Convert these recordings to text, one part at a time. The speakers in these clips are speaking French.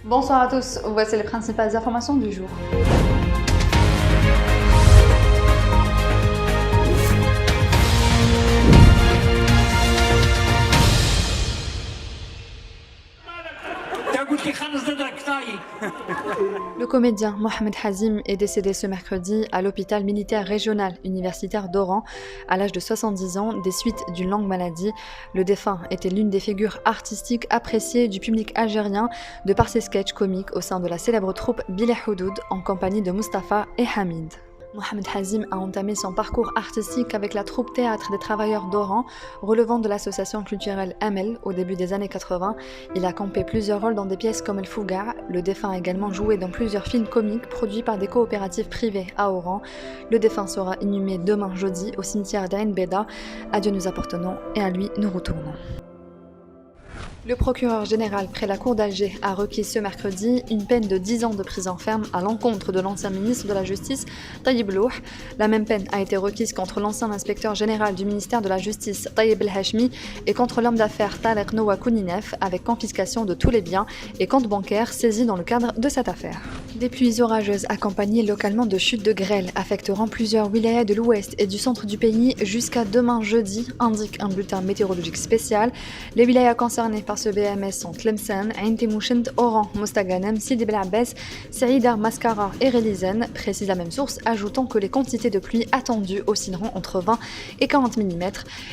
Bonsoir à tous, voici les principales informations du jour. Le comédien Mohamed Hazim est décédé ce mercredi à l'hôpital militaire régional universitaire d'Oran à l'âge de 70 ans des suites d'une longue maladie. Le défunt était l'une des figures artistiques appréciées du public algérien de par ses sketchs comiques au sein de la célèbre troupe Bileh Houdoud en compagnie de Mustapha et Hamid. Mohamed Hazim a entamé son parcours artistique avec la troupe Théâtre des Travailleurs d'Oran, relevant de l'association culturelle Amel au début des années 80. Il a campé plusieurs rôles dans des pièces comme El Fouga. Le défunt a également joué dans plusieurs films comiques produits par des coopératives privées à Oran. Le défunt sera inhumé demain jeudi au cimetière d'Ain Beda. À Dieu nous appartenons et à lui nous retournons. Le procureur général près la cour d'Alger a requis ce mercredi une peine de 10 ans de prison ferme à l'encontre de l'ancien ministre de la Justice, Taïeb Louh. La même peine a été requise contre l'ancien inspecteur général du ministère de la Justice, Taïeb El Hachmi, et contre l'homme d'affaires Talek Noa Kouninef, avec confiscation de tous les biens et comptes bancaires saisis dans le cadre de cette affaire. Des pluies orageuses accompagnées localement de chutes de grêle affecteront plusieurs wilayas de l'ouest et du centre du pays jusqu'à demain jeudi, indique un bulletin météorologique spécial. Les wilayas concernés par ce BMS sont Tlemcen, Ain Timouchent, Oran, Mostaganem, Sidi Bel Abbès, Saïda, Mascara et Relizen, précise la même source, ajoutant que les quantités de pluie attendues oscilleront entre 20 et 40 mm.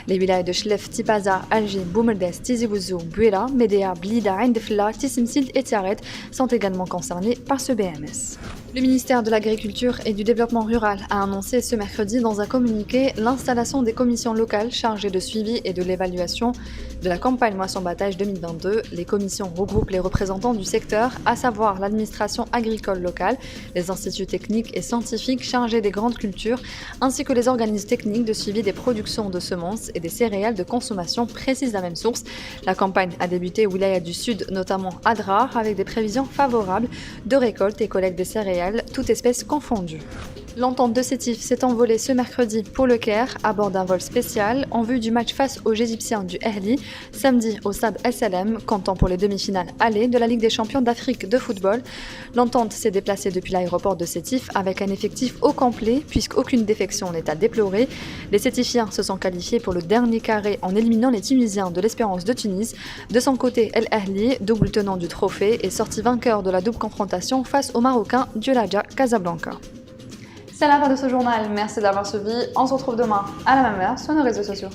Les wilayas de Chlef, Tipaza, Alger, Boumerdes, Tizi Ouzou, Bouira, Médéa, Blida, Ain Defla, Tissimsilt et Tiaret sont également concernés par ce BMS. Le ministère de l'Agriculture et du Développement rural a annoncé ce mercredi dans un communiqué l'installation des commissions locales chargées de suivi et de l'évaluation de la campagne moisson-battage 2022. Les commissions regroupent les représentants du secteur, à savoir l'administration agricole locale, les instituts techniques et scientifiques chargés des grandes cultures, ainsi que les organismes techniques de suivi des productions de semences et des céréales de consommation, précise la même source. La campagne a débuté au Wilaya du Sud, notamment Adrar, avec des prévisions favorables de récolte et collecte des céréales, toutes espèces confondues. L'entente de Sétif s'est envolée ce mercredi pour le Caire à bord d'un vol spécial en vue du match face aux Égyptiens du Ahli, samedi au stade SLM, comptant pour les demi-finales aller de la Ligue des champions d'Afrique de football. L'entente s'est déplacée depuis l'aéroport de Sétif avec un effectif au complet puisqu'aucune défection n'est à déplorer. Les Sétifiens se sont qualifiés pour le dernier carré en éliminant les Tunisiens de l'Espérance de Tunis. De son côté, El Ahli, double tenant du trophée, est sorti vainqueur de la double confrontation face aux Marocains du Raja Casablanca. C'est la fin de ce journal, merci d'avoir suivi, on se retrouve demain à la même heure sur nos réseaux sociaux.